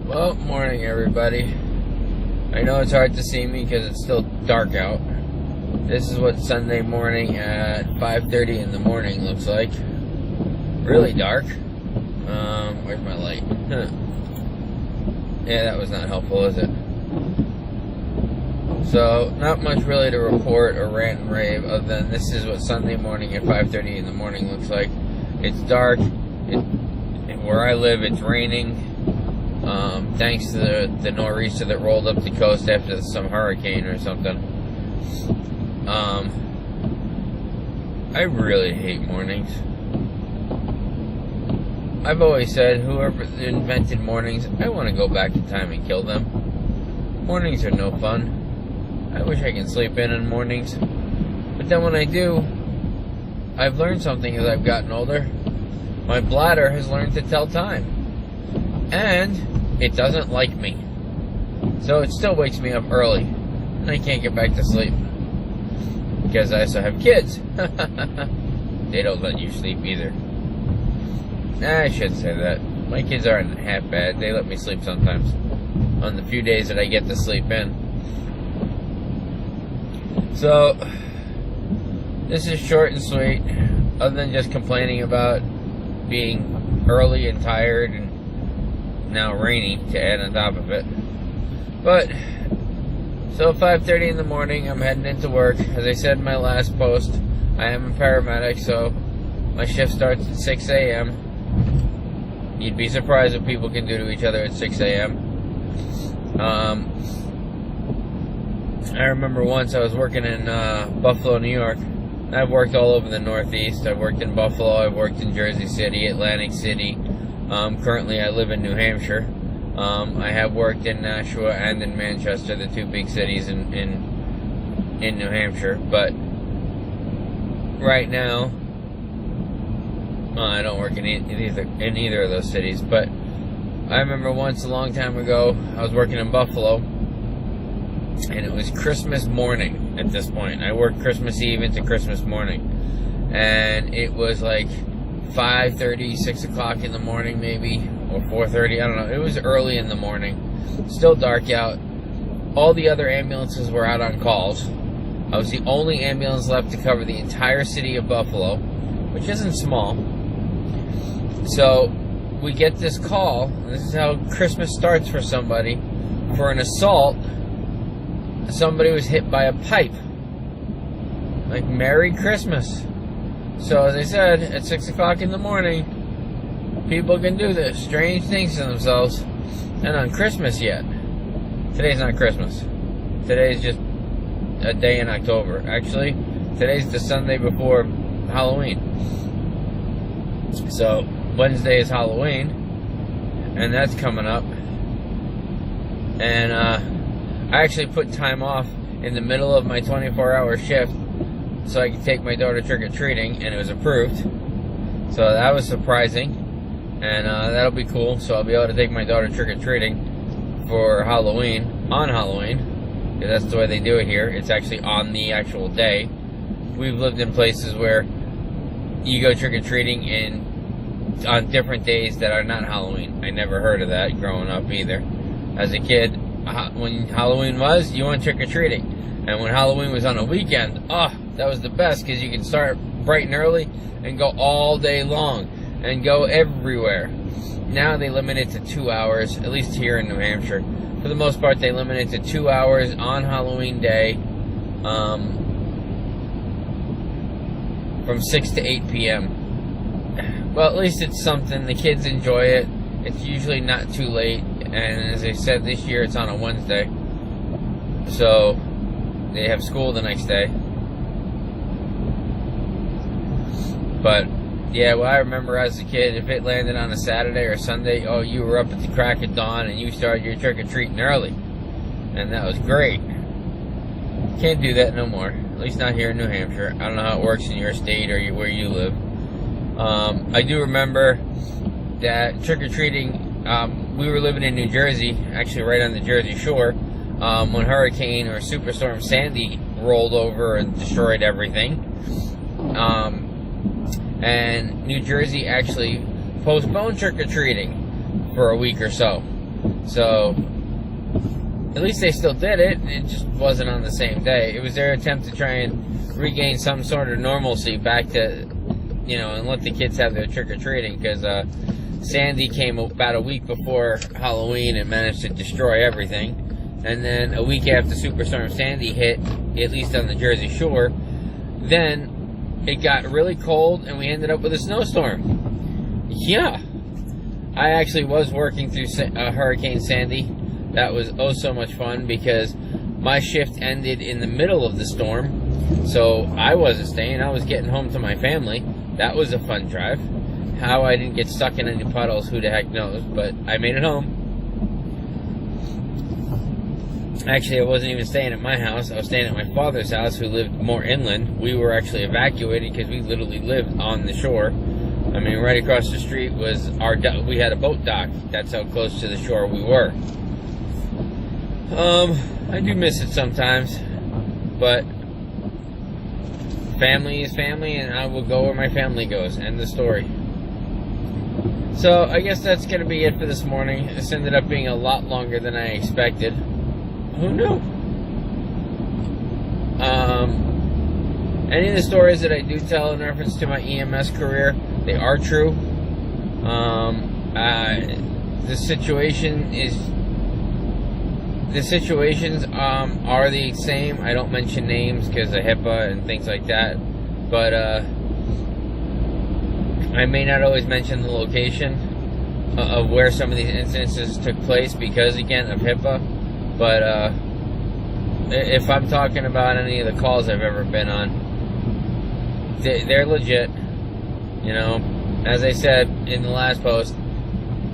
Well, morning everybody. I know it's hard to see me because it's still dark out. This is what Sunday morning at 5:30 in the morning looks like. Really dark. Where's my light? Yeah, that was not helpful, is it? So, not much really to report or rant and rave other than this is what Sunday morning at 5:30 in the morning looks like. It's dark. And where I live, it's raining. Thanks to the nor'easter that rolled up the coast after some hurricane or something. I really hate mornings. I've always said, whoever invented mornings, I want to go back in time and kill them. Mornings are no fun. I wish I could sleep in mornings. But then when I do, I've learned something as I've gotten older. My bladder has learned to tell time. And it doesn't like me. So it still wakes me up early. And I can't get back to sleep. Because I also have kids. They don't let you sleep either. Nah, I shouldn't say that. My kids aren't half bad. They let me sleep sometimes. On the few days that I get to sleep in. So, this is short and sweet. Other than just complaining about being early and tired and now rainy to add on top of it. But so 5:30 in the morning, I'm heading into work. As I said in my last post, I am a paramedic, so my shift starts at 6 a.m. You'd be surprised what people can do to each other at 6 a.m. I remember once I was working in Buffalo, New York. I've worked all over the Northeast. I've worked in Buffalo, I've worked in Jersey City, Atlantic City. Currently I live in New Hampshire. I have worked in Nashua and in Manchester, the two big cities in New Hampshire. But right now, I don't work in either of those cities. But I remember once a long time ago, I was working in Buffalo, and it was Christmas morning at this point. I worked Christmas Eve into Christmas morning. And it was like 5:30, 6 o'clock in the morning maybe, or 4:30, I don't know. It was early in the morning. Still dark out. All the other ambulances were out on calls. I was the only ambulance left to cover the entire city of Buffalo, which isn't small. So, we get this call, and this is how Christmas starts for somebody. For an assault, somebody was hit by a pipe. Like, Merry Christmas. So, as I said, at 6 o'clock in the morning, people can do this strange things to themselves. And on Christmas yet. Today's not Christmas. Today's just a day in October. Actually, today's the Sunday before Halloween. So, Wednesday is Halloween. And that's coming up. And, I actually put time off in the middle of my 24-hour shift so I could take my daughter trick-or-treating, and it was approved. So that was surprising, and that'll be cool. So I'll be able to take my daughter trick-or-treating for Halloween, on Halloween, because that's the way they do it here. It's actually on the actual day. We've lived in places where you go trick-or-treating on different days that are not Halloween. I never heard of that growing up either. As a kid, when Halloween was, you went trick-or-treating. And when Halloween was on a weekend, that was the best, because you can start bright and early and go all day long and go everywhere. Now they limit it to 2 hours, at least here in New Hampshire. For the most part, they limit it to 2 hours on Halloween day, from 6 to 8 p.m. Well, at least it's something. The kids enjoy it. It's usually not too late. And as I said, this year it's on a Wednesday. So they have school the next day. But yeah, well, I remember as a kid, if it landed on a Saturday or Sunday, you were up at the crack of dawn and you started your trick-or-treating early. And that was great. Can't do that no more. At least not here in New Hampshire. I don't know how it works in your state or where you live. I do remember that trick-or-treating, we were living in New Jersey, actually right on the Jersey Shore, when Hurricane or Superstorm Sandy rolled over and destroyed everything. And New Jersey actually postponed trick-or-treating for a week or so. So at least they still did it. It just wasn't on the same day. It was their attempt to try and regain some sort of normalcy back to, and let the kids have their trick-or-treating, because Sandy came about a week before Halloween and managed to destroy everything. And then a week after Superstorm Sandy hit, at least on the Jersey Shore, then it got really cold and we ended up with a snowstorm. Yeah. I actually was working through Hurricane Sandy. That was oh so much fun because my shift ended in the middle of the storm. So I wasn't staying. I was getting home to my family. That was a fun drive. How I didn't get stuck in any puddles, who the heck knows, but I made it home. Actually, I wasn't even staying at my house. I was staying at my father's house, who lived more inland. We were actually evacuated because we literally lived on the shore. I mean, right across the street was we had a boat dock. That's how close to the shore we were. I do miss it sometimes, but family is family, and I will go where my family goes. End the story. So, I guess that's going to be it for this morning. This ended up being a lot longer than I expected. Who knew? Any of the stories that I do tell in reference to my EMS career, they are true. The situations are the same. I don't mention names because of HIPAA and things like that. But I may not always mention the location of where some of these incidences took place because, again, of HIPAA. But if I'm talking about any of the calls I've ever been on, they're legit. As I said in the last post,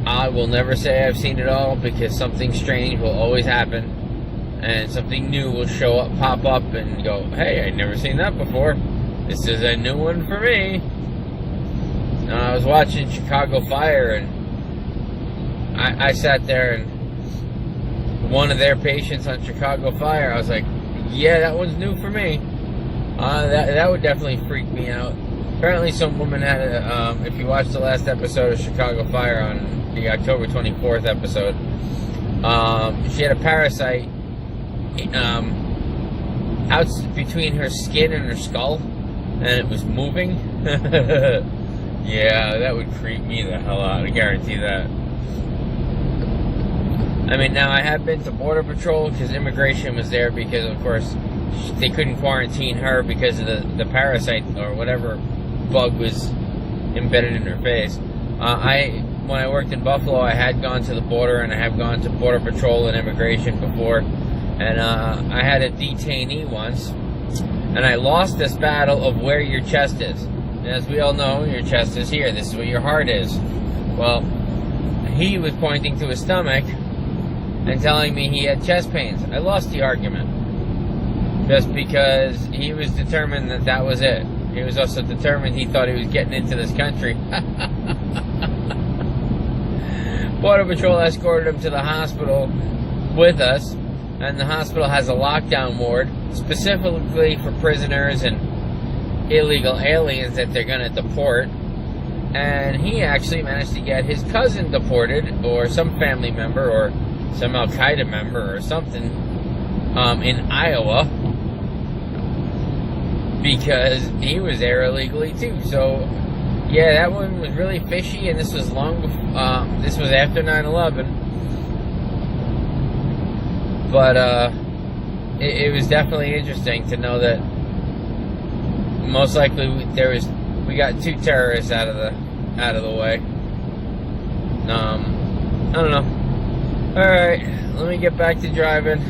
I will never say I've seen it all because something strange will always happen, and something new will pop up, and go, hey, I'd never seen that before. This is a new one for me. I was watching Chicago Fire, and I sat there, and one of their patients on Chicago Fire, I was like, yeah, that one's new for me. That would definitely freak me out. Apparently some woman had if you watched the last episode of Chicago Fire on the October 24th episode, she had a parasite out between her skin and her skull, and it was moving. Yeah, that would creep me the hell out, I guarantee that. I mean, now I have been to Border Patrol because immigration was there because, of course, they couldn't quarantine her because of the parasite or whatever bug was embedded in her face. When I worked in Buffalo, I had gone to the border, and I have gone to Border Patrol and immigration before, and I had a detainee once, and I lost this battle of where your chest is. And as we all know, your chest is here. This is where your heart is. Well, he was pointing to his stomach and telling me he had chest pains. I lost the argument just because he was determined that was it. He was also determined he thought he was getting into this country. Border Patrol escorted him to the hospital with us, and the hospital has a lockdown ward specifically for prisoners and illegal aliens that they're going to deport. And he actually managed to get his cousin deported, or some family member, or some Al-Qaeda member or something, in Iowa, because he was there illegally too. So yeah, that one was really fishy, and this was long before, this was after 9/11, but it was definitely interesting to know that most likely we got 2 terrorists out of the way. I don't know. Alright, let me get back to driving.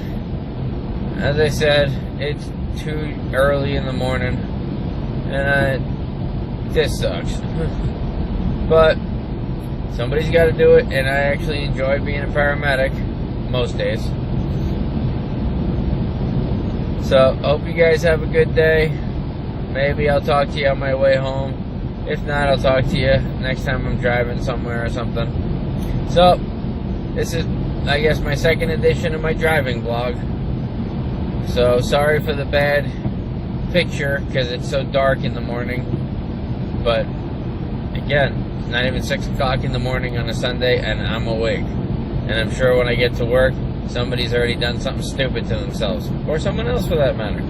As I said, it's too early in the morning, and this sucks. But somebody's got to do it, and I actually enjoy being a paramedic most days. So, hope you guys have a good day. Maybe I'll talk to you on my way home. If not, I'll talk to you next time I'm driving somewhere or something. So, this is, I guess, my second edition of my driving blog. So, sorry for the bad picture, because it's so dark in the morning. But, again, it's not even 6 o'clock in the morning on a Sunday, and I'm awake. And I'm sure when I get to work, somebody's already done something stupid to themselves. Or someone else for that matter.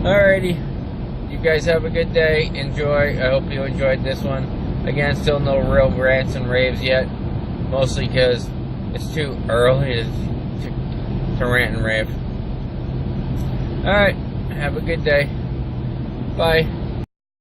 Alrighty. You guys have a good day. Enjoy. I hope you enjoyed this one. Again, still no real rants and raves yet. Mostly because it's too early to rant and rave. Alright. Have a good day. Bye.